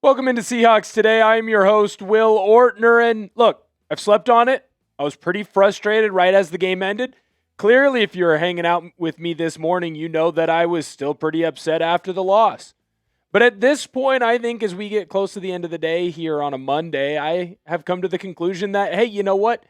Welcome into Seahawks Today. I am your host, Will Ortner, and look, I've slept on it. I was pretty frustrated right as the game ended. Clearly, if you're hanging out with me this morning, you know that I was still pretty upset after the loss. But at this point, I think as we get close to the end of the day here on a Monday, I have come to the conclusion that, hey, you know what?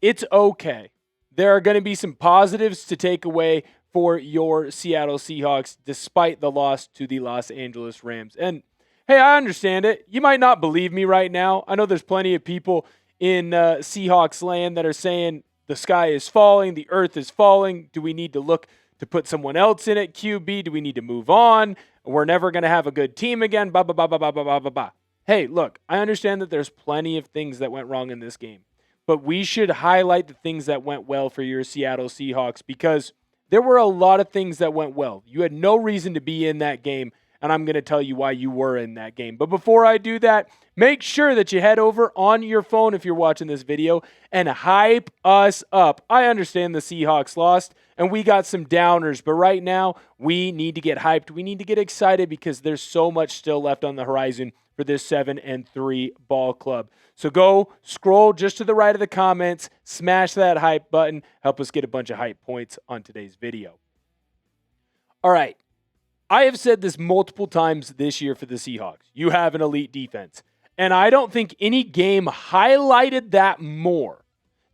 It's okay. There are going to be some positives to take away for your Seattle Seahawks despite the loss to the Los Angeles Rams. And hey, I understand it. You might not believe me right now. I know there's plenty of people in Seahawks land that are saying the sky is falling, the earth is falling. Do we need to look to put someone else in at QB? Do we need to move on? We're never going to have a good team again. Blah, blah, blah, blah, blah, blah, blah, blah. Hey, look, I understand that there's plenty of things that went wrong in this game, but we should highlight the things that went well for your Seattle Seahawks because there were a lot of things that went well. You had no reason to be in that game, and I'm going to tell you why you were in that game. But before I do that, make sure that you head over on your phone if you're watching this video and hype us up. I understand the Seahawks lost, and we got some downers, but right now we need to get hyped. We need to get excited because there's so much still left on the horizon for this 7-3 ball club. So go scroll just to the right of the comments, smash that hype button, help us get a bunch of hype points on today's video. All right. I have said this multiple times this year for the Seahawks. You have an elite defense. And I don't think any game highlighted that more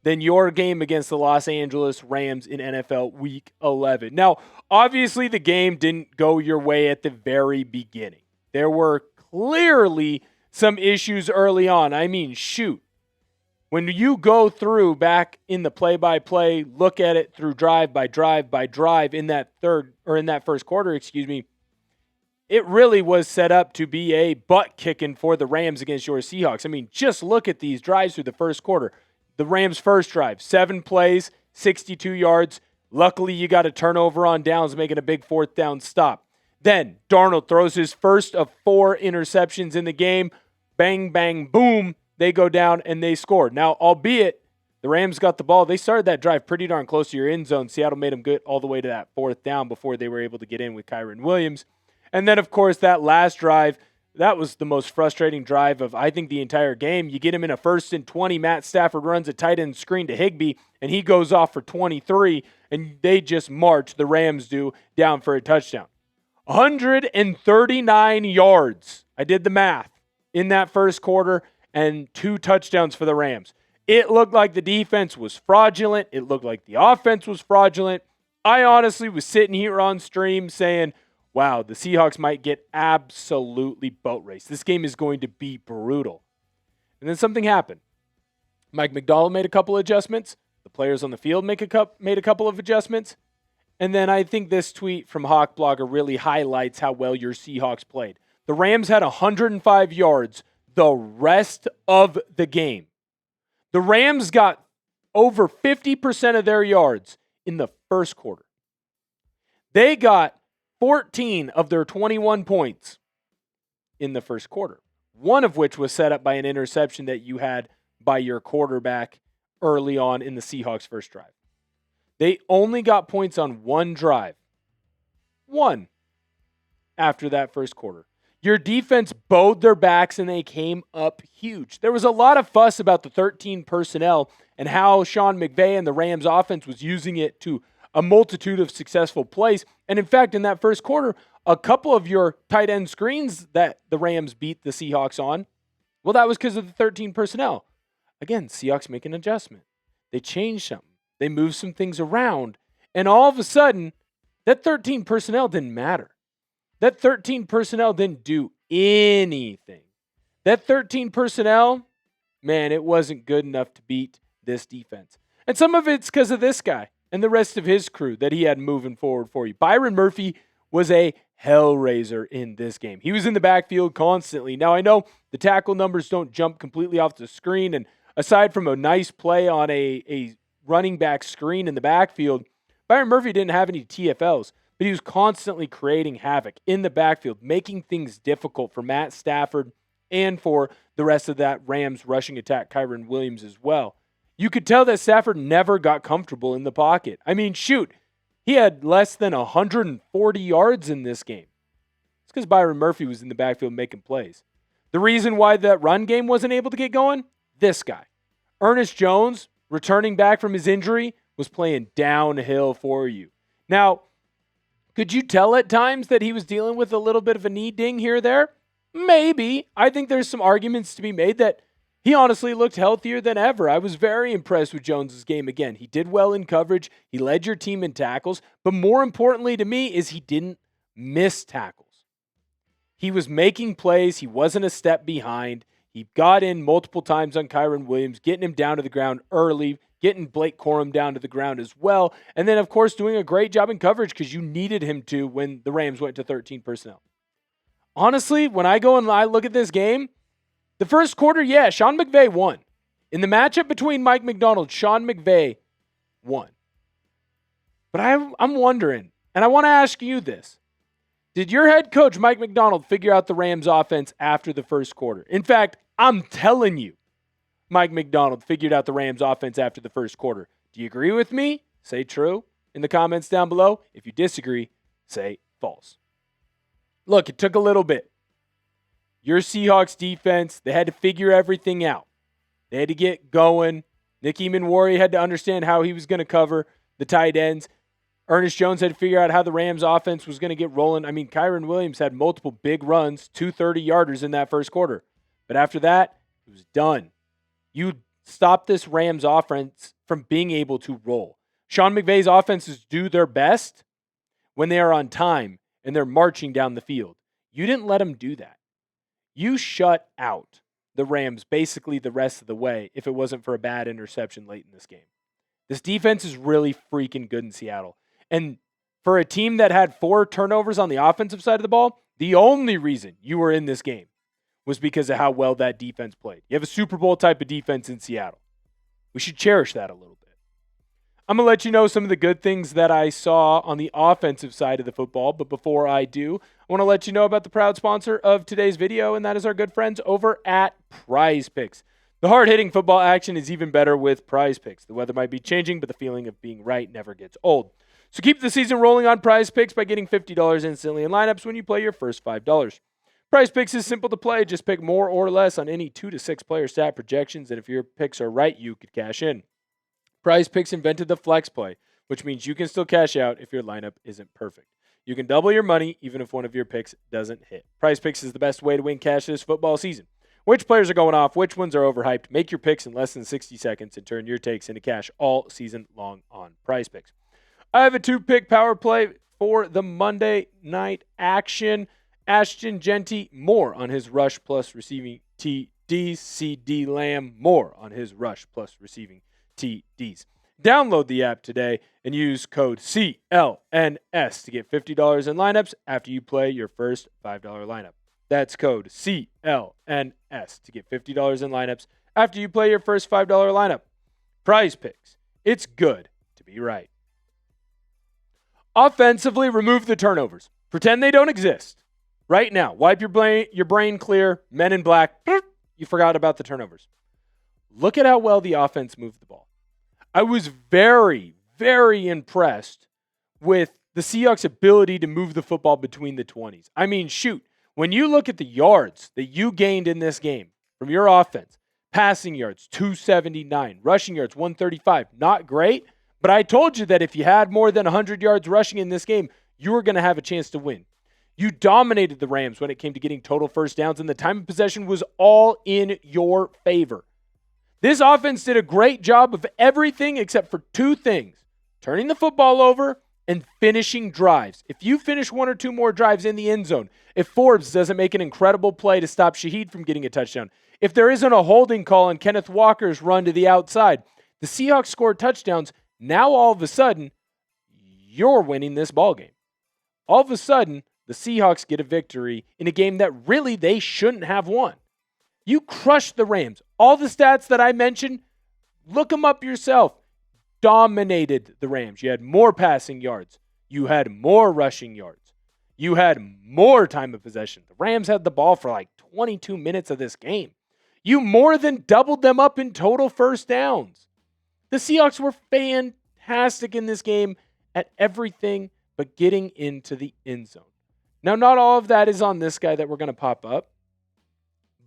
than your game against the Los Angeles Rams in NFL Week 11. Now, obviously the game didn't go your way at the very beginning. There were clearly some issues early on. I mean, shoot. When you go through back in the play-by-play, look at it through drive by drive by drive in that first quarter, it really was set up to be a butt kicking for the Rams against your Seahawks. I mean, just look at these drives through the first quarter. The Rams' first drive, 7 plays, 62 yards. Luckily, you got a turnover on downs, making a big fourth down stop. Then Darnold throws his first of 4 interceptions in the game. Bang, bang, boom. They go down and they scored. Now, albeit the Rams got the ball, they started that drive pretty darn close to your end zone. Seattle made them good all the way to that fourth down before they were able to get in with Kyren Williams. And then, of course, that last drive, that was the most frustrating drive of, I think, the entire game. You get him in a 1st and 20. Matt Stafford runs a tight end screen to Higbee, and he goes off for 23, and they just march, the Rams do, down for a touchdown. 139 yards. I did the math in that first quarter, and 2 touchdowns for the Rams. It looked like the defense was fraudulent. It looked like the offense was fraudulent. I honestly was sitting here on stream saying, wow, the Seahawks might get absolutely boat raced. This game is going to be brutal. And then something happened. Mike Macdonald made a couple of adjustments. The players on the field made a couple of adjustments. And then I think this tweet from Hawk Blogger really highlights how well your Seahawks played. The Rams had 105 yards the rest of the game. The Rams got over 50% of their yards in the first quarter. They got 14 of their 21 points in the first quarter, one of which was set up by an interception that you had by your quarterback early on in the Seahawks' first drive. They only got points on one drive. One after that first quarter. Your defense bowed their backs and they came up huge. There was a lot of fuss about the 13 personnel and how Sean McVay and the Rams offense was using it to a multitude of successful plays. And in fact, in that first quarter, a couple of your tight end screens that the Rams beat the Seahawks on, well, that was because of the 13 personnel. Again, Seahawks make an adjustment. They changed something. They moved some things around. And all of a sudden, that 13 personnel didn't matter. That 13 personnel didn't do anything. That 13 personnel, man, it wasn't good enough to beat this defense. And some of it's because of this guy and the rest of his crew that he had moving forward for you. Byron Murphy was a hellraiser in this game. He was in the backfield constantly. Now, I know the tackle numbers don't jump completely off the screen, and aside from a nice play on a running back screen in the backfield, Byron Murphy didn't have any TFLs, but he was constantly creating havoc in the backfield, making things difficult for Matt Stafford and for the rest of that Rams rushing attack, Kyren Williams as well. You could tell that Stafford never got comfortable in the pocket. I mean, shoot, he had less than 140 yards in this game. It's because Byron Murphy was in the backfield making plays. The reason why that run game wasn't able to get going? This guy. Ernest Jones, returning back from his injury, was playing downhill for you. Now, could you tell at times that he was dealing with a little bit of a knee ding here or there? Maybe. I think there's some arguments to be made that he honestly looked healthier than ever. I was very impressed with Jones's game again. He did well in coverage. He led your team in tackles. But more importantly to me is he didn't miss tackles. He was making plays. He wasn't a step behind. He got in multiple times on Kyren Williams, getting him down to the ground early, getting Blake Corum down to the ground as well. And then, of course, doing a great job in coverage because you needed him to when the Rams went to 13 personnel. Honestly, when I go and I look at this game, the first quarter, yeah, Sean McVay won. In the matchup between Mike Macdonald, Sean McVay won. But I'm wondering, and I want to ask you this. Did your head coach, Mike Macdonald, figure out the Rams offense after the first quarter? In fact, I'm telling you, Mike Macdonald figured out the Rams offense after the first quarter. Do you agree with me? Say true in the comments down below. If you disagree, say false. Look, it took a little bit. Your Seahawks defense, they had to figure everything out. They had to get going. Nick Eamon-Warrior had to understand how he was going to cover the tight ends. Ernest Jones had to figure out how the Rams offense was going to get rolling. I mean, Kyren Williams had multiple big runs, 2 30-yarders in that first quarter. But after that, it was done. You stopped this Rams offense from being able to roll. Sean McVay's offenses do their best when they are on time and they're marching down the field. You didn't let them do that. You shut out the Rams basically the rest of the way if it wasn't for a bad interception late in this game. This defense is really freaking good in Seattle. And for a team that had 4 turnovers on the offensive side of the ball, the only reason you were in this game was because of how well that defense played. You have a Super Bowl type of defense in Seattle. We should cherish that a little bit. I'm going to let you know some of the good things that I saw on the offensive side of the football. But before I do, I want to let you know about the proud sponsor of today's video, and that is our good friends over at Prize Picks. The hard-hitting football action is even better with Prize Picks. The weather might be changing, but the feeling of being right never gets old. So keep the season rolling on Prize Picks by getting $50 instantly in lineups when you play your first $5. Prize Picks is simple to play. Just pick more or less on any 2 to 6 player stat projections, and if your picks are right, you could cash in. Prize Picks invented the flex play, which means you can still cash out if your lineup isn't perfect. You can double your money even if one of your picks doesn't hit. Prize Picks is the best way to win cash this football season. Which players are going off? Which ones are overhyped? Make your picks in less than 60 seconds and turn your takes into cash all season long on Prize Picks. I have a 2-pick power play for the Monday night action. Ashton Genty, more on his rush plus receiving TDs. CD Lamb, more on his rush plus receiving TDs. Download the app today and use code CLNS to get $50 in lineups after you play your first $5 lineup. That's code CLNS to get $50 in lineups after you play your first $5 lineup. Prize Picks. It's good to be right. Offensively, remove the turnovers. Pretend they don't exist. Right now, wipe your brain clear. Men in Black, you forgot about the turnovers. Look at how well the offense moved the ball. I was very, very impressed with the Seahawks' ability to move the football between the 20s. I mean, shoot, when you look at the yards that you gained in this game from your offense, passing yards, 279, rushing yards, 135, not great, but I told you that if you had more than 100 yards rushing in this game, you were going to have a chance to win. You dominated the Rams when it came to getting total first downs, and the time of possession was all in your favor. This offense did a great job of everything except for 2 things: turning the football over and finishing drives. If you finish 1 or 2 more drives in the end zone, if Forbes doesn't make an incredible play to stop Shaheed from getting a touchdown, if there isn't a holding call on Kenneth Walker's run to the outside, the Seahawks scored touchdowns. Now all of a sudden, you're winning this ball game. All of a sudden, the Seahawks get a victory in a game that really they shouldn't have won. You crushed the Rams. All the stats that I mentioned, look them up yourself. Dominated the Rams. You had more passing yards. You had more rushing yards. You had more time of possession. The Rams had the ball for like 22 minutes of this game. You more than doubled them up in total first downs. The Seahawks were fantastic in this game at everything but getting into the end zone. Now, not all of that is on this guy that we're going to pop up,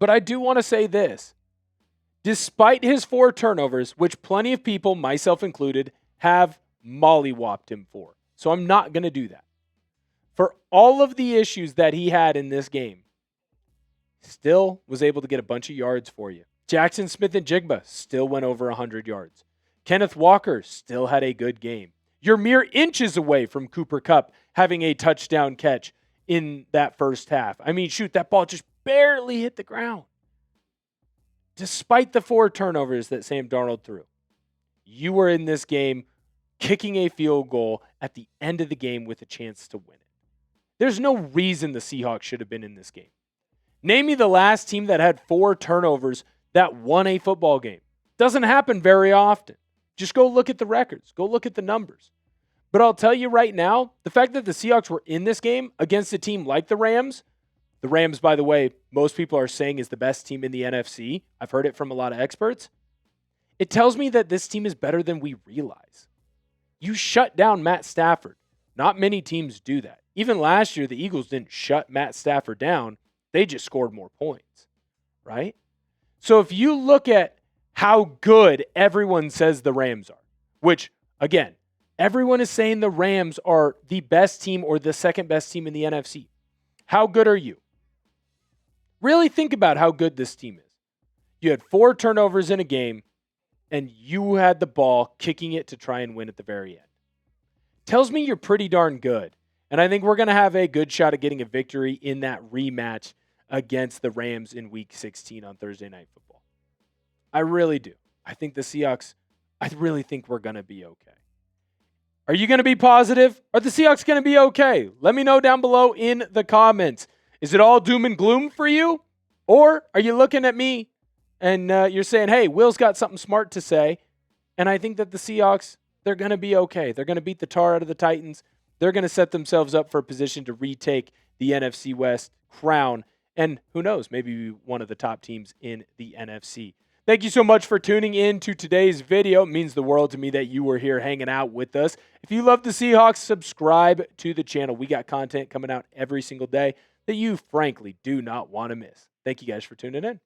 But I do want to say this. Despite his 4 turnovers, which plenty of people, myself included, have mollywopped him for. So I'm not going to do that. For all of the issues that he had in this game, still was able to get a bunch of yards for you. Jackson Smith-Njigba still went over 100 yards. Kenneth Walker still had a good game. You're mere inches away from Cooper Kupp having a touchdown catch in that first half. I mean, shoot, that ball just barely hit the ground. Despite the 4 turnovers that Sam Darnold threw, you were in this game kicking a field goal at the end of the game with a chance to win it. There's no reason the Seahawks should have been in this game. Name me the last team that had 4 turnovers that won a football game. Doesn't happen very often. Just go look at the records. Go look at the numbers. But I'll tell you right now, the fact that the Seahawks were in this game against a team like the Rams, by the way, most people are saying is the best team in the NFC. I've heard it from a lot of experts. It tells me that this team is better than we realize. You shut down Matt Stafford. Not many teams do that. Even last year, the Eagles didn't shut Matt Stafford down. They just scored more points, right? So if you look at how good everyone says the Rams are, which, again, everyone is saying the Rams are the best team or the second best team in the NFC. How good are you? Really think about how good this team is. You had 4 turnovers in a game, and you had the ball kicking it to try and win at the very end. Tells me you're pretty darn good. And I think we're going to have a good shot at getting a victory in that rematch against the Rams in Week 16 on Thursday Night Football. I really do. I think the Seahawks, I really think we're going to be okay. Are you going to be positive? Are the Seahawks going to be okay? Let me know down below in the comments. Is it all doom and gloom for you? Or are you looking at me and you're saying, hey, Will's got something smart to say, and I think that the Seahawks, they're going to be okay. They're going to beat the tar out of the Titans. They're going to set themselves up for a position to retake the NFC West crown, and who knows, maybe be one of the top teams in the NFC. Thank you so much for tuning in to today's video. It means the world to me that you were here hanging out with us. If you love the Seahawks, subscribe to the channel. We got content coming out every single day that you frankly do not want to miss. Thank you guys for tuning in.